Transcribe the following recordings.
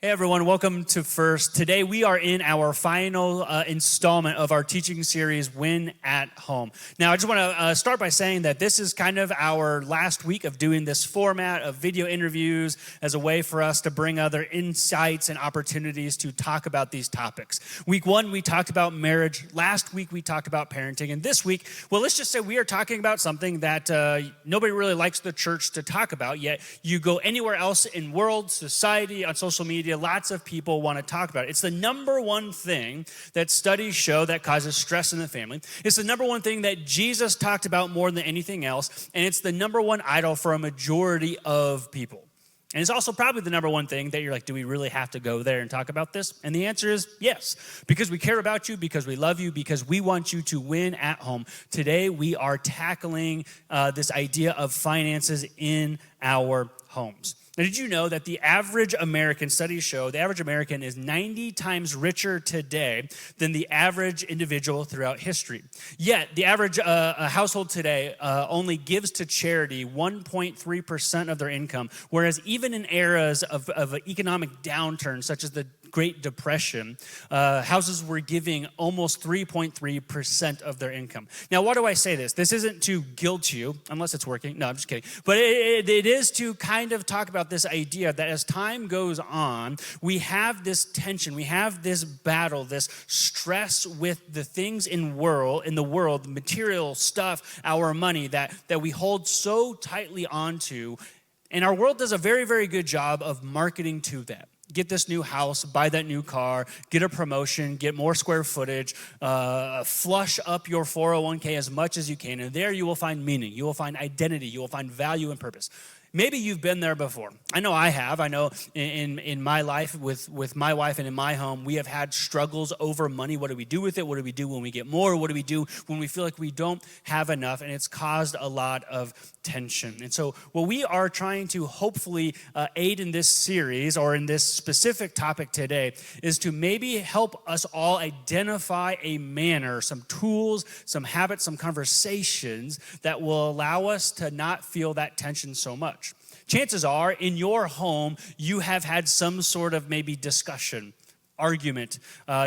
Hey everyone, welcome to First. Today we are in our final installment of our teaching series, Win at Home. Now I just want to start by saying that this is kind of our last week of doing this format of video interviews as a way for us to bring other insights and opportunities to talk about these topics. Week one, we talked about marriage. Last week, we talked about parenting. And this week, well, let's just say we are talking about something that nobody really likes the church to talk about, yet you go anywhere else in world, society, on social media, lots of people want to talk about it. It's the number one thing that studies show that causes stress in the family. It's the number one thing that Jesus talked about more than anything else, and it's the number one idol for a majority of people. And it's also probably the number one thing that you're like, do we really have to go there and talk about this? And the answer is yes, because we care about you, because we love you, because we want you to win at home. Today, we are tackling this idea of finances in our homes. Now, did you know that the average American, studies show, the average American is 90 times richer today than the average individual throughout history? Yet, the average household today only gives to charity 1.3% of their income, whereas even in eras of economic downturn, such as the Great Depression, houses were giving almost 3.3% of their income. Now, why do I say this? This isn't to guilt you, unless it's working. No, I'm just kidding. But it is to kind of talk about this idea that as time goes on, we have this tension, we have this battle, this stress with the things in the world, material stuff, our money that we hold so tightly onto. And our world does a very, very good job of marketing to that. Get this new house, buy that new car, get a promotion, get more square footage, flush up your 401k as much as you can, and there you will find meaning, you will find identity, you will find value and purpose. Maybe you've been there before. I know I have. I know in my life with my wife and in my home, we have had struggles over money. What do we do with it? What do we do when we get more? What do we do when we feel like we don't have enough? And it's caused a lot of tension. And so what we are trying to hopefully aid in this series or in this specific topic today is to maybe help us all identify a manner, some tools, some habits, some conversations that will allow us to not feel that tension so much. Chances are, in your home, you have had some sort of maybe discussion, argument,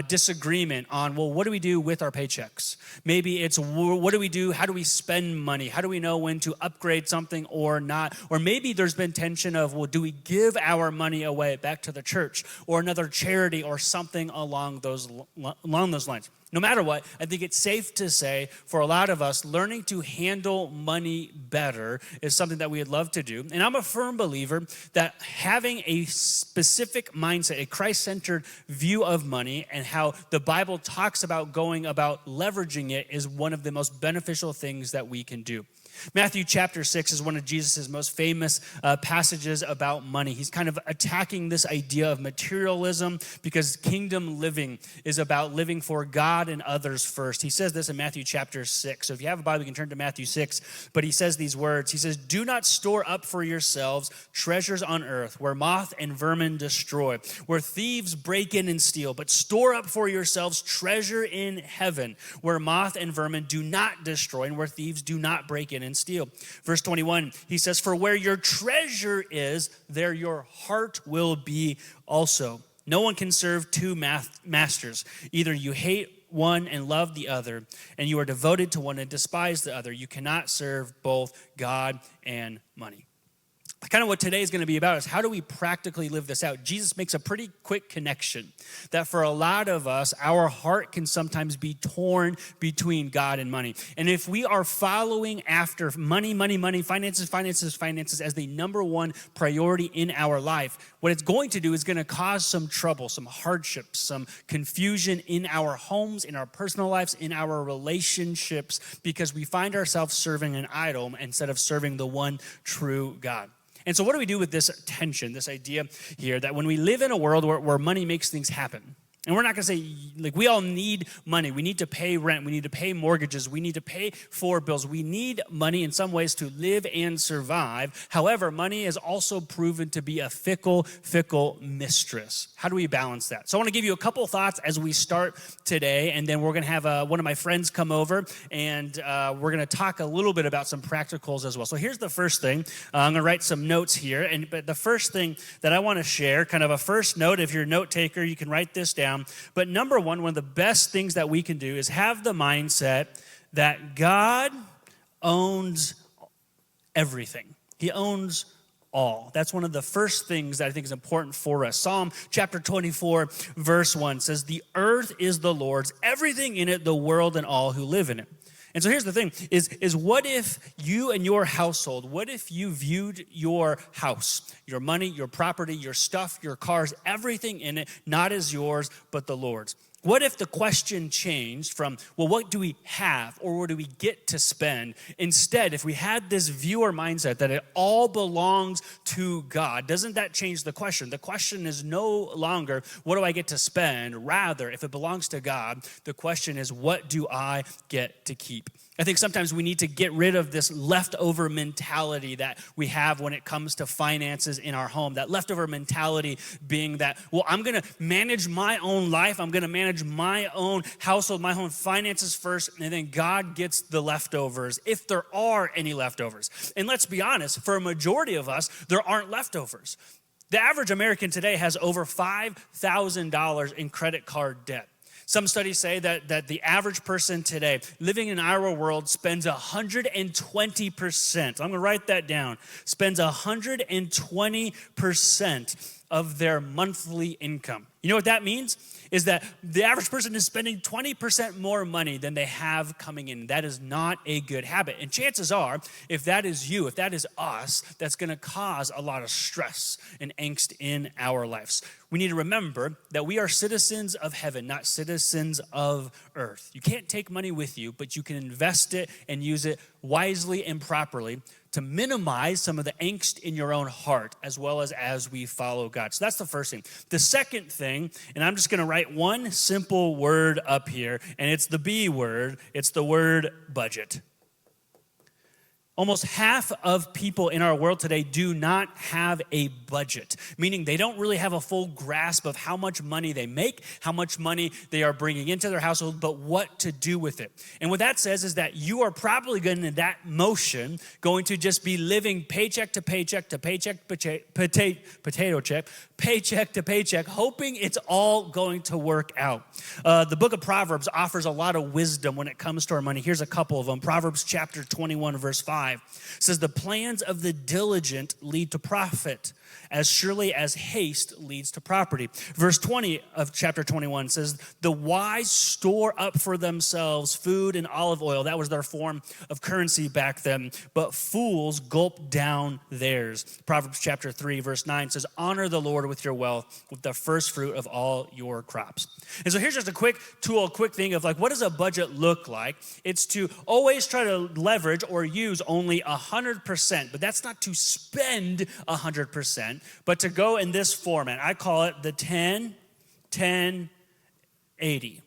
disagreement on, well, what do we do with our paychecks? Maybe it's, what do we do? How do we spend money? How do we know when to upgrade something or not? Or maybe there's been tension of, well, do we give our money away back to the church or another charity or something along those lines? No matter what, I think it's safe to say for a lot of us, learning to handle money better is something that we'd love to do. And I'm a firm believer that having a specific mindset, a Christ-centered view of money and how the Bible talks about going about leveraging it is one of the most beneficial things that we can do. Matthew chapter 6 is one of Jesus' most famous passages about money. He's kind of attacking this idea of materialism because kingdom living is about living for God and others first. He says this in Matthew chapter 6. So if you have a Bible, you can turn to Matthew 6. But he says these words. He says, "Do not store up for yourselves treasures on earth where moth and vermin destroy, where thieves break in and steal, but store up for yourselves treasure in heaven where moth and vermin do not destroy and where thieves do not break in and steal." Verse 21, he says, "For where your treasure is, there your heart will be also. No one can serve two masters. Either you hate one and love the other, and you are devoted to one and despise the other. You cannot serve both God and money." Kind of what today is going to be about is how do we practically live this out? Jesus makes a pretty quick connection that for a lot of us, our heart can sometimes be torn between God and money. And if we are following after money, finances as the number one priority in our life, what it's going to do is going to cause some trouble, some hardship, some confusion in our homes, in our personal lives, in our relationships, because we find ourselves serving an idol instead of serving the one true God. And so what do we do with this tension, this idea here that when we live in a world where money makes things happen, And we're not going to say, like, we all need money. We need to pay rent. We need to pay mortgages. We need to pay for bills. We need money in some ways to live and survive. However, money is also proven to be a fickle mistress. How do we balance that? So I want to give you a couple thoughts as we start today, and then we're going to have one of my friends come over, and we're going to talk a little bit about some practicals as well. So here's the first thing. I'm going to write some notes here, but the first thing that I want to share, kind of a first note, if you're a note taker, you can write this down. But number one of the best things that we can do is have the mindset that God owns everything. He owns all. That's one of the first things that I think is important for us. Psalm chapter 24, verse 1 says, "The earth is the Lord's, everything in it, the world and all who live in it." And so here's the thing, is what if you and your household, what if you viewed your house, your money, your property, your stuff, your cars, everything in it, not as yours, but the Lord's? What if the question changed from, well, what do we have or what do we get to spend? Instead, if we had this viewer mindset that it all belongs to God, doesn't that change the question? The question is no longer, what do I get to spend? Rather, if it belongs to God, the question is, what do I get to keep? I think sometimes we need to get rid of this leftover mentality that we have when it comes to finances in our home. That leftover mentality being that, well, I'm going to manage my own life. I'm going to manage my own household, my own finances first, and then God gets the leftovers, if there are any leftovers. And let's be honest, for a majority of us, there aren't leftovers. The average American today has over $5,000 in credit card debt. Some studies say that the average person today living in our world spends 120%. I'm going to write that down. Spends 120% of their monthly income. You know what that means? Is that the average person is spending 20% more money than they have coming in. That is not a good habit. And chances are, if that is you, if that is us, that's going to cause a lot of stress and angst in our lives. We need to remember that we are citizens of heaven, not citizens of earth. You can't take money with you, but you can invest it and use it wisely and properly to minimize some of the angst in your own heart as well as we follow God. So that's the first thing. The second thing, and I'm just going to write one simple word up here, and it's the B word. It's the word budget. Almost half of people in our world today do not have a budget, meaning they don't really have a full grasp of how much money they make, how much money they are bringing into their household, but what to do with it. And what that says is that you are probably going in that motion going to just be living paycheck to paycheck to paycheck, potato chip, paycheck to paycheck, hoping it's all going to work out. The book of Proverbs offers a lot of wisdom when it comes to our money. Here's a couple of them. Proverbs chapter 21, verse 5 says, "The plans of the diligent lead to profit, as surely as haste leads to property." Verse 20 of chapter 21 says, "The wise store up for themselves food and olive oil." That was their form of currency back then. "But fools gulp down theirs." Proverbs chapter 3, verse 9 says, "Honor the Lord with your wealth, with the first fruit of all your crops." And so here's just a quick tool, a quick thing of like, what does a budget look like? It's to always try to leverage or use only 100%, but that's not to spend 100%, but to go in this format. I call it the 10, 10, 80.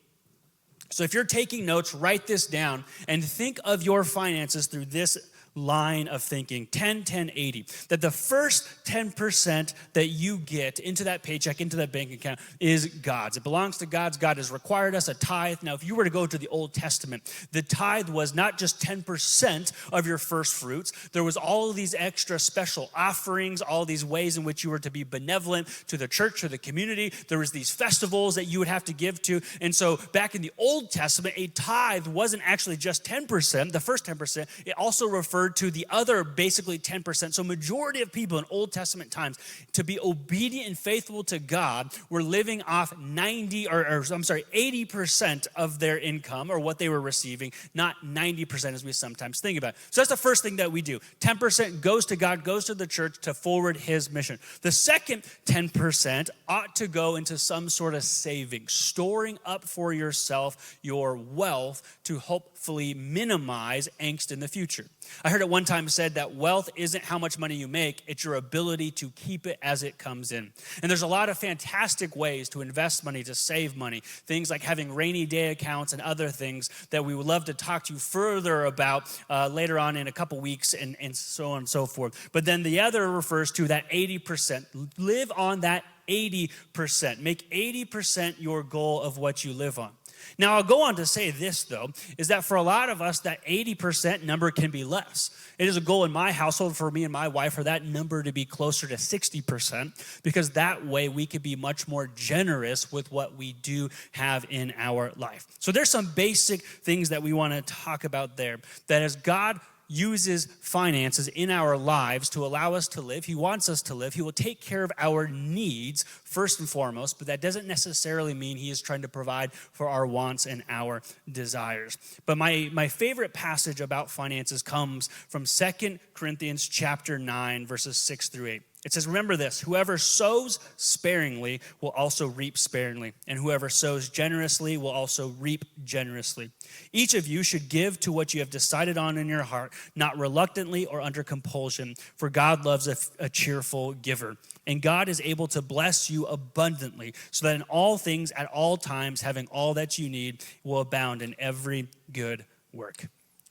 So if you're taking notes, write this down and think of your finances through this line of thinking, 10, 10, 80. That the first 10% that you get into that paycheck, into that bank account is God's. It belongs to God's. God has required us a tithe. Now, if you were to go to the Old Testament, the tithe was not just 10% of your first fruits. There was all of these extra special offerings, all these ways in which you were to be benevolent to the church, to the community. There was these festivals that you would have to give to. And so back in the Old Testament, a tithe wasn't actually just 10%, the first 10%. It also referred to the other basically 10%. So majority of people in Old Testament times, to be obedient and faithful to God, were living off 80% of their income or what they were receiving, not 90% as we sometimes think about. So that's the first thing that we do. 10% goes to God, goes to the church to forward his mission. The second 10% ought to go into some sort of savings, storing up for yourself your wealth to hopefully minimize angst in the future. I heard it one time said that wealth isn't how much money you make, it's your ability to keep it as it comes in. And there's a lot of fantastic ways to invest money, to save money, things like having rainy day accounts and other things that we would love to talk to you further about later on in a couple weeks and so on and so forth. But then the other refers to that 80%. Live on that 80%. Make 80% your goal of what you live on. Now, I'll go on to say this, though, is that for a lot of us, that 80% number can be less. It is a goal in my household for me and my wife for that number to be closer to 60%, because that way we could be much more generous with what we do have in our life. So there's some basic things that we want to talk about there, that as God uses finances in our lives to allow us to live. He wants us to live. He will take care of our needs first and foremost, but that doesn't necessarily mean he is trying to provide for our wants and our desires. But my favorite passage about finances comes from 2 Corinthians chapter 9, verses 6 through 8. It says, remember this, whoever sows sparingly will also reap sparingly, and whoever sows generously will also reap generously. Each of you should give to what you have decided on in your heart, not reluctantly or under compulsion, for God loves a cheerful giver. And God is able to bless you abundantly, so that in all things, at all times, having all that you need will abound in every good work.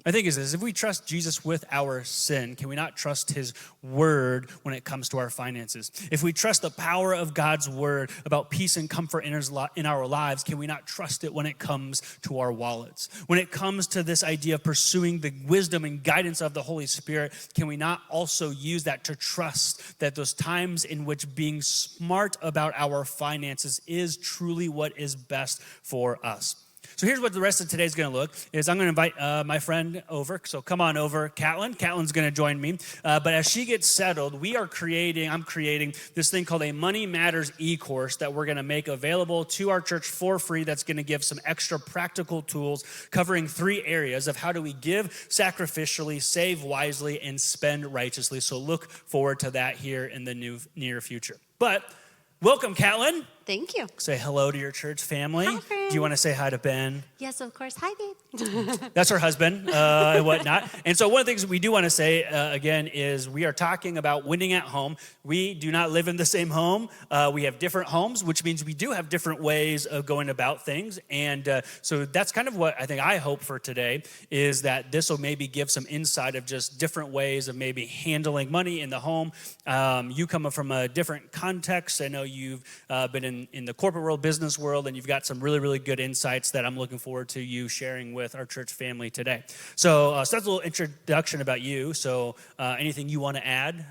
I think is this, if we trust Jesus with our sin, can we not trust his word when it comes to our finances? If we trust the power of God's word about peace and comfort in our lives, can we not trust it when it comes to our wallets? When it comes to this idea of pursuing the wisdom and guidance of the Holy Spirit, can we not also use that to trust that those times in which being smart about our finances is truly what is best for us? So here's what the rest of today is going to look, is I'm going to invite my friend over. So come on over, Catlin. Catlin's going to join me. But as she gets settled, I'm creating this thing called a Money Matters e-course that we're going to make available to our church for free. That's going to give some extra practical tools covering 3 areas of how do we give sacrificially, save wisely, and spend righteously. So look forward to that here in the near future. But welcome, Catlin. Thank you. Say hello to your church family. Hi, friends. Do you want to say hi to Ben? Yes, of course. Hi, babe. That's her husband and whatnot. And so one of the things we do want to say, again, is we are talking about winning at home. We do not live in the same home. We have different homes, which means we do have different ways of going about things. And so that's kind of what I hope for today, is that this will maybe give some insight of just different ways of maybe handling money in the home. You come from a different context. I know you've been in the corporate world, business world, and you've got some really, really good insights that I'm looking forward to you sharing with our church family today. So that's a little introduction about you. So anything you want to add?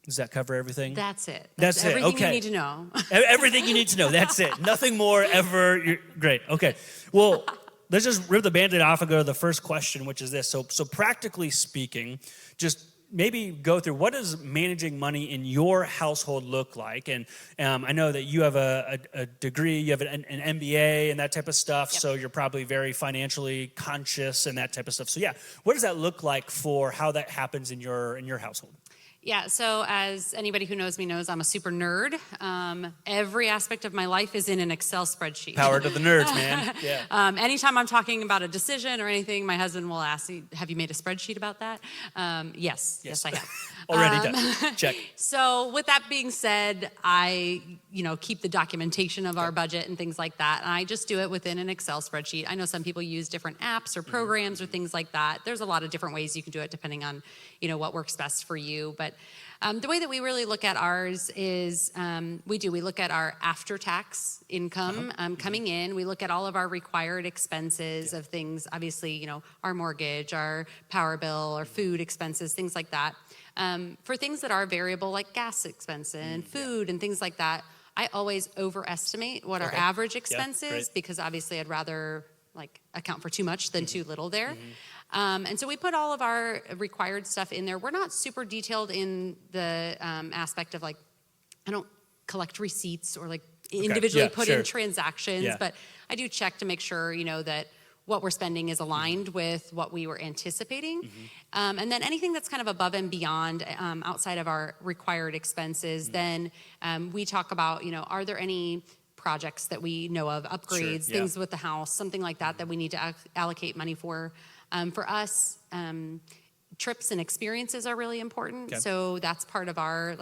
Does that cover everything? That's it. That's it. Everything Okay. you need to know. Everything you need to know. That's it. Nothing more ever. Great. Okay. Well, let's just rip the Band-Aid off and go to the first question, which is this. So practically speaking, just maybe go through, what does managing money in your household look like? And I know that you have a degree, you have an MBA and that type of stuff, Yep. so you're probably very financially conscious and that type of stuff. So yeah, what does that look like for how that happens in your household? Yeah, so as anybody who knows me knows, I'm a super nerd. Every aspect of my life is in an Excel spreadsheet. Power to the nerds, man. Yeah. Anytime I'm talking about a decision or anything, my husband will ask, have you made a spreadsheet about that? Yes, I have. Already done. Check. So with that being said, I keep the documentation of our budget and things like that. And I just do it within an Excel spreadsheet. I know some people use different apps or programs or things like that. There's a lot of different ways you can do it depending on, what works best for you. But the way that we really look at ours is we look at our after-tax income coming in. We look at all of our required expenses of things, obviously, our mortgage, our power bill, our food expenses, things like that. For things that are variable, like gas expense and food and things like that, I always overestimate what our average expense is, because obviously I'd rather account for too much than too little there. And so we put all of our required stuff in there. We're not super detailed in the aspect of I don't collect receipts or individually put in transactions, but I do check to make sure, that what we're spending is aligned with what we were anticipating. And then anything that's kind of above and beyond outside of our required expenses, then we talk about, are there any projects that we know of, upgrades, yeah. things with the house, something like that we need to allocate money for. For us, trips and experiences are really important. Okay. So that's part of our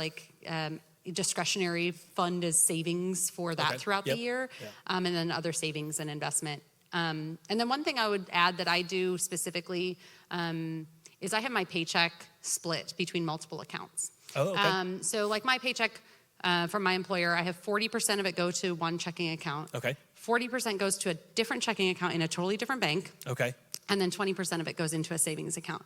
discretionary fund is savings for that Okay. throughout Yep. the year, Yeah. and then other savings and investment. And then one thing I would add that I do specifically is I have my paycheck split between multiple accounts. Oh, okay. So like my paycheck from my employer, I have 40% of it go to one checking account. Okay. 40% goes to a different checking account in a totally different bank. Okay. And then 20% of it goes into a savings account.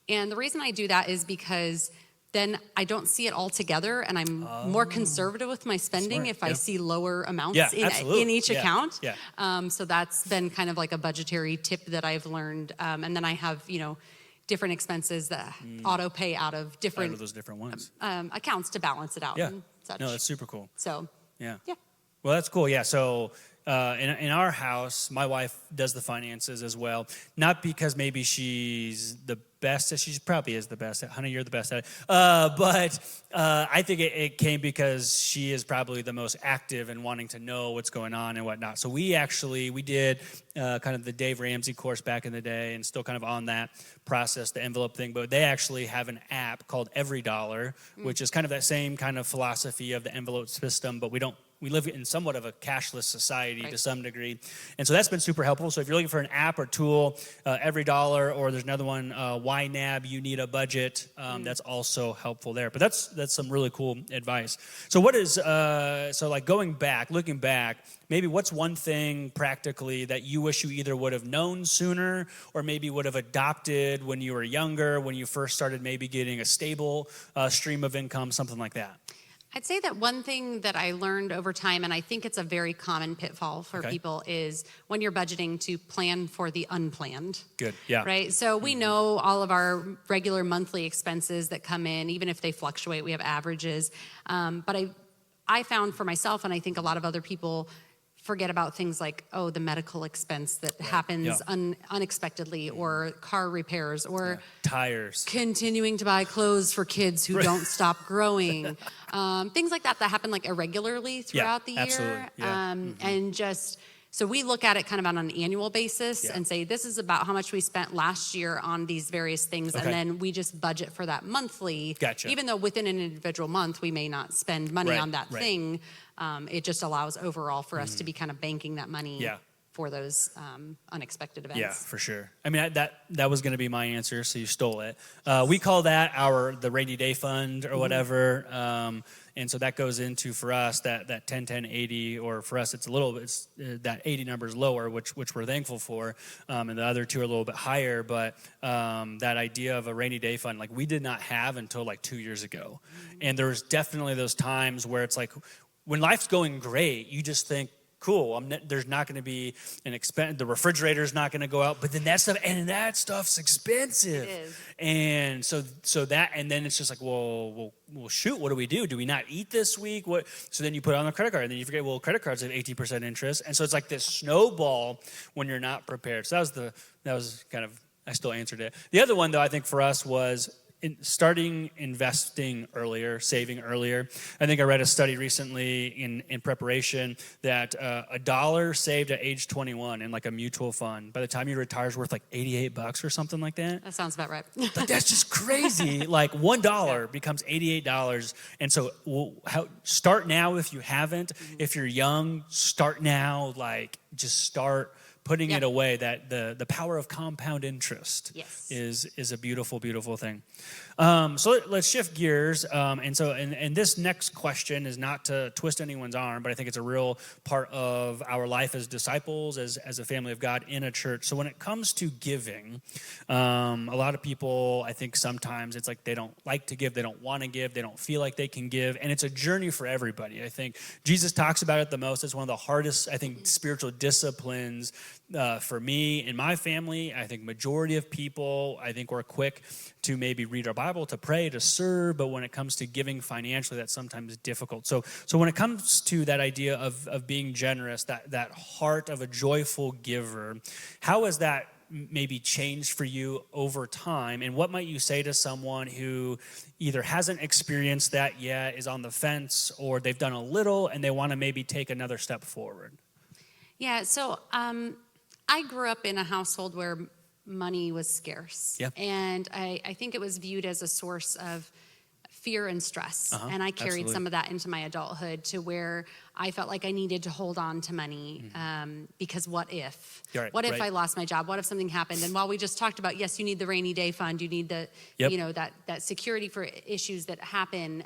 And the reason I do that is because then I don't see it all together, and I'm more conservative with my spending Smart, if I yeah. see lower amounts Yeah, in absolutely. each Yeah, account. yeah. So that's been kind of like a budgetary tip that I've learned. And then I have, different expenses that auto pay out of Out different of those different ones. accounts to balance it out Yeah. and such. No, that's super cool. So, Yeah. yeah. Well, that's cool. Yeah. So in our house, my wife does the finances as well. Not because maybe she's the best. She probably is the best. Honey, you're the best at it. But I think it came because she is probably the most active in wanting to know what's going on and whatnot. So we did kind of the Dave Ramsey course back in the day, and still kind of on that process, the envelope thing. But they actually have an app called Every Dollar, which is kind of that same kind of philosophy of the envelope system, but we live in somewhat of a cashless society Right. to some degree. And so that's been super helpful. So if you're looking for an app or tool, Every Dollar, or there's another one, YNAB, You Need a Budget, that's also helpful there. But that's some really cool advice. So what is, so like looking back, maybe what's one thing practically that you wish you either would have known sooner or maybe would have adopted when you were younger, when you first started maybe getting a stable stream of income, something like that? I'd say that one thing that I learned over time, and I think it's a very common pitfall for Okay. people, is when you're budgeting to plan for the unplanned. Good, yeah. Right? So we know all of our regular monthly expenses that come in, even if they fluctuate, we have averages. But I found for myself, and I think a lot of other people forget about things like, the medical expense that happens Yeah. unexpectedly, or car repairs, or Tires. continuing to buy clothes for kids who don't stop growing. Things like that happen like irregularly throughout the year. absolutely, yeah. And just, so we look at it kind of on an annual basis Yeah. and say, this is about how much we spent last year on these various things. Okay. And then we just budget for that monthly. Gotcha. Even though within an individual month, we may not spend money Right, on that right. thing. It just allows overall for us to be kind of banking that money Yeah. for those unexpected events. Yeah, for sure. I mean, that was going to be my answer, so you stole it. We call that the rainy day fund or whatever, and so that goes into for us that 10, 10, 80, or for us it's that 80 number is lower, which we're thankful for, and the other two are a little bit higher. But that idea of a rainy day fund, like we did not have until like 2 years ago, and there's definitely those times where it's like when life's going great, you just think, cool, there's not going to be an expense. The refrigerator's not going to go out, but then that stuff's expensive. It is. And so that, and then it's just like, well, shoot, what do we do? Do we not eat this week? What? So then you put it on the credit card, and then you forget, well, credit cards have 18% interest, and so it's like this snowball when you're not prepared. So that was kind of, I still answered it. The other one though, I think for us was starting investing earlier, saving earlier. I think I read a study recently in preparation that $1 saved at age 21 in like a mutual fund, by the time you retire, is worth like $88 or something like that. That sounds about right. Like that's just crazy. Like $1 becomes $88, and so start now if you haven't. If you're young, start now. Like just start putting it away. That the power of compound interest is a beautiful, beautiful thing. So let's shift gears. And this next question is not to twist anyone's arm, but I think it's a real part of our life as disciples, as a family of God in a church. So when it comes to giving, a lot of people, I think sometimes it's like they don't like to give, they don't want to give, they don't feel like they can give, and it's a journey for everybody. I think Jesus talks about it the most. It's one of the hardest, I think, spiritual disciplines for me and my family. I think majority of people, I think we're quick to maybe read our Bible, to pray, to serve, but when it comes to giving financially, that's sometimes difficult. So when it comes to that idea of being generous, that heart of a joyful giver, how has that maybe changed for you over time? And what might you say to someone who either hasn't experienced that yet, is on the fence, or they've done a little and they want to maybe take another step forward? Yeah, so I grew up in a household where money was scarce. Yeah. And I think it was viewed as a source of fear and stress. And I carried Absolutely. some of that into my adulthood, to where I felt like I needed to hold on to money because what if? Right, What if right. I lost my job? What if something happened? And while we just talked about, yes, you need the rainy day fund, you need the, Yep. that security for issues that happen,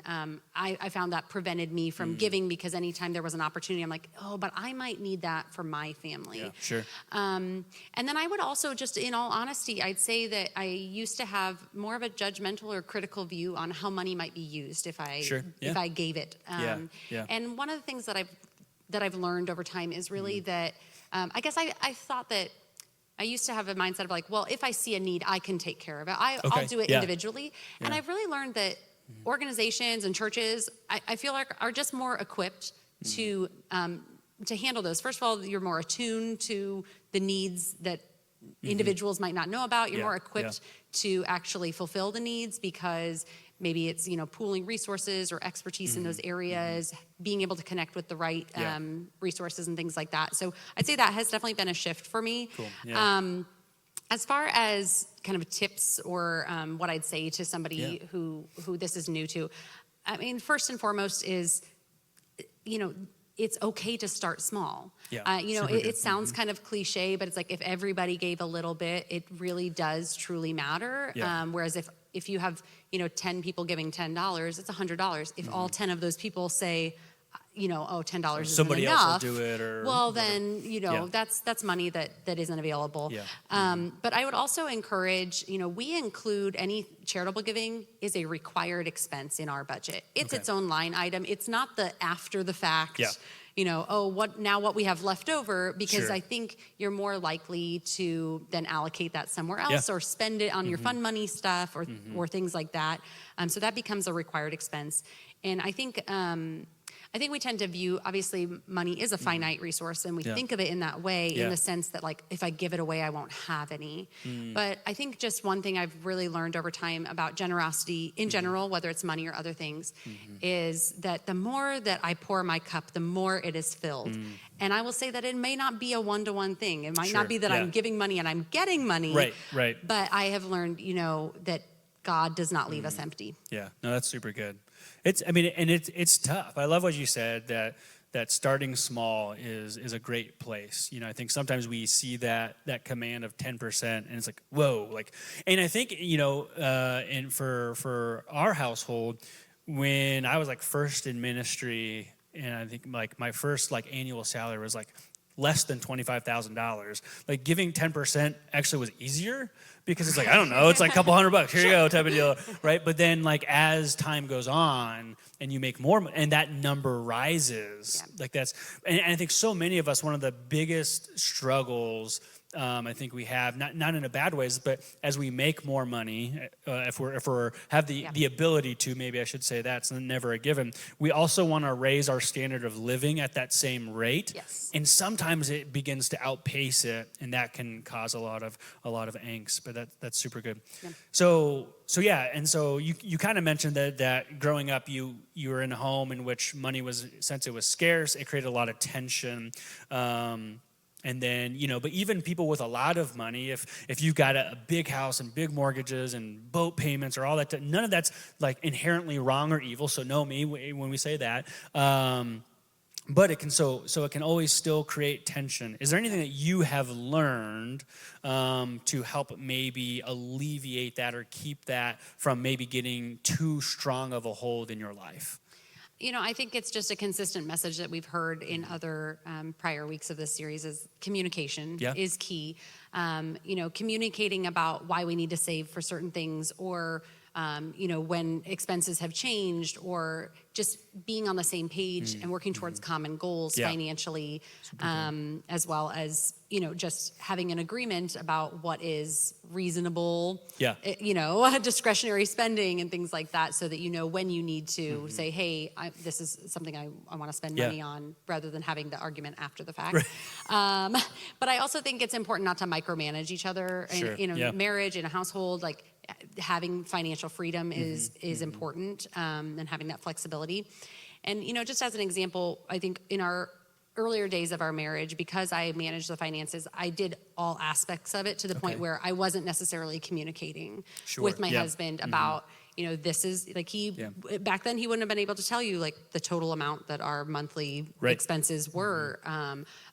I found that prevented me from giving, because anytime there was an opportunity, I'm like, oh, but I might need that for my family. Yeah, sure. And then I would also, just in all honesty, I'd say that I used to have more of a judgmental or critical view on how money might be used if I Sure, yeah. if I gave it. Yeah. And one of the things that I've learned over time is really that I guess I thought that I used to have a mindset of like, well, if I see a need, I can take care of it. I'll Okay, do it yeah. individually. And I've really learned that organizations and churches, I feel like, are just more equipped to handle those. First of all, you're more attuned to the needs that individuals might not know about. You're Yeah, more equipped to actually fulfill the needs, because maybe it's, pooling resources or expertise in those areas, being able to connect with the right Yeah. resources and things like that. So I'd say that has definitely been a shift for me. Cool. Yeah. As far as kind of tips or what I'd say to somebody Yeah. who this is new to, I mean, first and foremost is, it's okay to start small. Yeah, super good. It sounds kind of cliche, but it's like if everybody gave a little bit, it really does truly matter. Yeah. Whereas if you have, 10 people giving $10, it's $100. If all 10 of those people say, $10 isn't Somebody enough, else will do it, or well, whatever. then, Yeah. that's money that isn't available. Yeah. But I would also encourage, we include any charitable giving is a required expense in our budget. It's Okay. its own line item. It's not the after the fact, Yeah. what we have left over, because Sure. I think you're more likely to then allocate that somewhere else, Yeah. or spend it on your fund money stuff, or things like that. So that becomes a required expense. And I think we tend to view, obviously, money is a finite resource, and we Yeah. think of it in that way, Yeah. in the sense that, like, if I give it away, I won't have any. But I think just one thing I've really learned over time about generosity in general, whether it's money or other things, is that the more that I pour my cup, the more it is filled. And I will say that it may not be a one-to-one thing. It might Sure, not be that yeah. I'm giving money and I'm getting money. Right. But I have learned, that God does not leave us empty. Yeah, no, that's super good. It's tough. I love what you said, that starting small is a great place. I think sometimes we see that command of 10%, and it's like, whoa, and I think and for our household, when I was first in ministry, and I think my first annual salary was less than $25,000. Giving 10% actually was easier, because it's I don't know, it's a couple $100. Here you go, type of deal, right? But then as time goes on and you make more, and that number rises, and I think so many of us, one of the biggest struggles I think we have, not in a bad ways, but as we make more money, if we're have the ability to, maybe I should say that's never a given. We also want to raise our standard of living at that same rate, Yes. and sometimes it begins to outpace it, and that can cause a lot of angst. But that's super good. Yeah. So you kind of mentioned that growing up, you were in a home in which money was, since it was scarce, it created a lot of tension. And then, but even people with a lot of money, if you've got a big house and big mortgages and boat payments or all that, none of that's inherently wrong or evil. So know me when we say that. But it can it can always still create tension. Is there anything that you have learned to help maybe alleviate that, or keep that from maybe getting too strong of a hold in your life? I think it's just a consistent message that we've heard in other prior weeks of this series is communication is key. Communicating about why we need to save for certain things, or when expenses have changed, or just being on the same page and working towards common goals financially, as well as, just having an agreement about what is reasonable, discretionary spending and things like that, so that when you need to say, hey, this is something I want to spend money on, rather than having the argument after the fact. Right. But I also think it's important not to micromanage each other in marriage, in a household. Like, having financial freedom is important, and having that flexibility. And, just as an example, I think in our earlier days of our marriage, because I managed the finances, I did all aspects of it to the point where I wasn't necessarily communicating with my husband about, this is like back then he wouldn't have been able to tell you like the total amount that our monthly expenses were,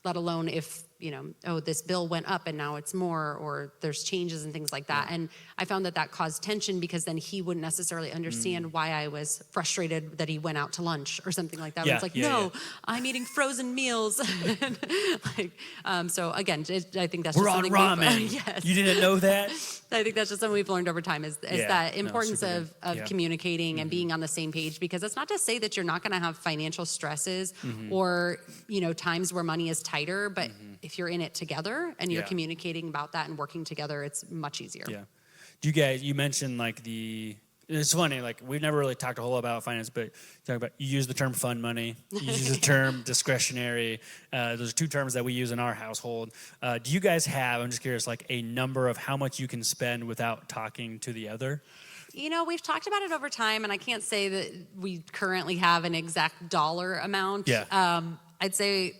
let alone if, this bill went up and now it's more, or there's changes and things like that. And I found that caused tension, because then he wouldn't necessarily understand why I was frustrated that he went out to lunch or something like that. It's like, I'm eating frozen meals. So again, I think that's we're just on something ramen. Yes. You didn't know that? I think that's just something we've learned over time is that importance of communicating and being on the same page, because it's not to say that you're not going to have financial stresses or, times where money is tighter, but if you're in it together and you're communicating about that and working together, it's much easier. Yeah. Do you guys, you mentioned like it's funny, like we've never really talked a whole lot about finance, but you use the term fund money, you use the term discretionary. Those are two terms that we use in our household. Do you guys have, I'm just curious, like a number of how much you can spend without talking to the other? We've talked about it over time, and I can't say that we currently have an exact dollar amount. Yeah. I'd say,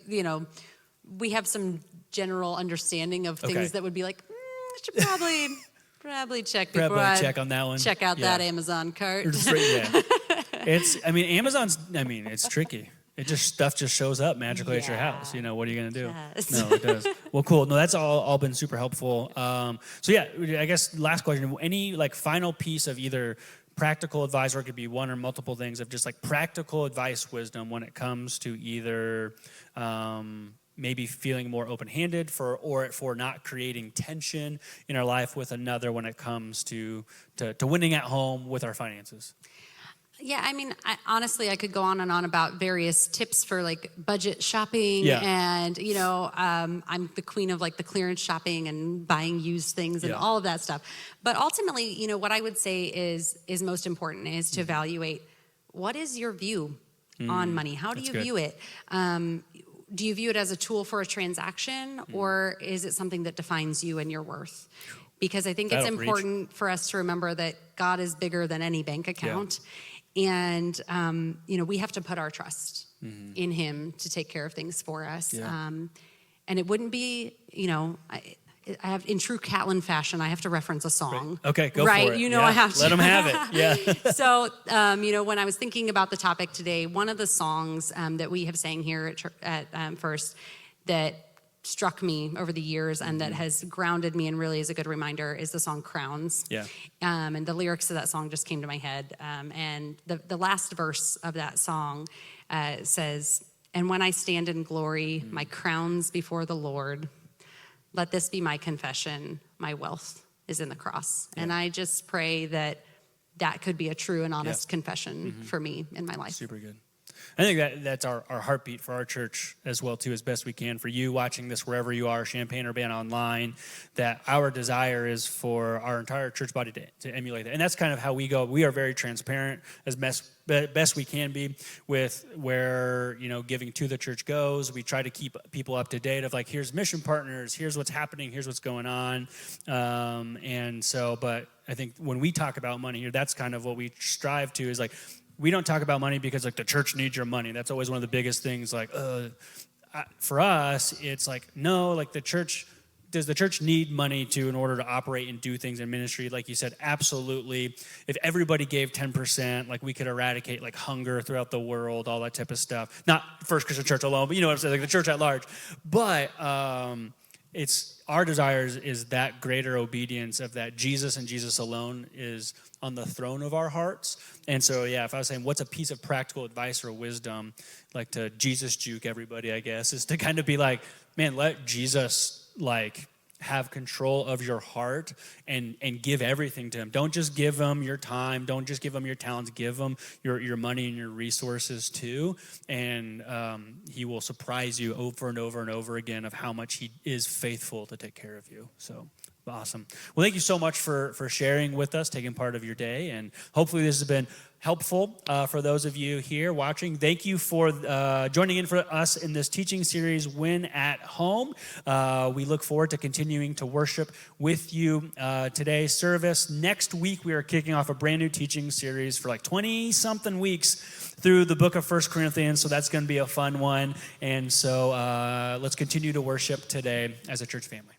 we have some general understing of things that would be like, I should probably check before check on that one. Check out that Amazon cart. It's tricky. Stuff just shows up magically at your house. What are you going to do? Yes. No, it does. Well, cool. No, that's all been super helpful. I guess last question, any like final piece of either practical advice, or it could be one or multiple things of just like practical advice, wisdom when it comes to either maybe feeling more open-handed for not creating tension in our life with another when it comes to winning at home with our finances. Yeah, honestly, I could go on and on about various tips for like budget shopping, and I'm the queen of like the clearance shopping and buying used things and all of that stuff. But ultimately, what I would say is most important is to evaluate what is your view on money. How do you view it? Do you view it as a tool for a transaction, or is it something that defines you and your worth? Because I think it's important for us to remember that God is bigger than any bank account. And, we have to put our trust in him to take care of things for us. And it wouldn't be, I have, in true Catlin fashion, I have to reference a song. Right. Okay, go for it. I have to. Let them have it. Yeah. So, when I was thinking about the topic today, one of the songs that we have sang here at First that struck me over the years and that has grounded me and really is a good reminder is the song Crowns. Yeah. And the lyrics of that song just came to my head. And the last verse of that song says, "And when I stand in glory, my crowns before the Lord, let this be my confession, my wealth is in the cross." Yeah. And I just pray that could be a true and honest confession for me in my life. Super good. I think that's our heartbeat for our church as well, too, as best we can. For you watching this wherever you are, Champaign-Urbana online, that our desire is for our entire church body to emulate that. And that's kind of how we go. We are very transparent as best we can be with where, giving to the church goes. We try to keep people up to date of like, here's mission partners, here's what's happening, here's what's going on. But I think when we talk about money here, that's kind of what we strive to is like, we don't talk about money because like the church needs your money. That's always one of the biggest things. Like, for us, it's like, no, like does the church need money in order to operate and do things in ministry? Like you said, absolutely. If everybody gave 10%, like we could eradicate like hunger throughout the world, all that type of stuff. Not First Christian Church alone, but you know what I'm saying, like the church at large. But it's our desires is that greater obedience of that Jesus and Jesus alone is on the throne of our hearts. And so, if I was saying what's a piece of practical advice or wisdom, like to Jesus juke everybody, I guess, is to kind of be like, man, let Jesus like have control of your heart and give everything to him. Don't just give him your time. Don't just give him your talents. Give him your money and your resources too. And he will surprise you over and over and over again of how much he is faithful to take care of you. So awesome. Well, thank you so much for sharing with us, taking part of your day. And hopefully this has been helpful for those of you here watching. Thank you for joining in for us in this teaching series, Win at Home. We look forward to continuing to worship with you today's service. Next week, we are kicking off a brand new teaching series for like 20-something weeks through the book of 1 Corinthians, so that's going to be a fun one. And so let's continue to worship today as a church family.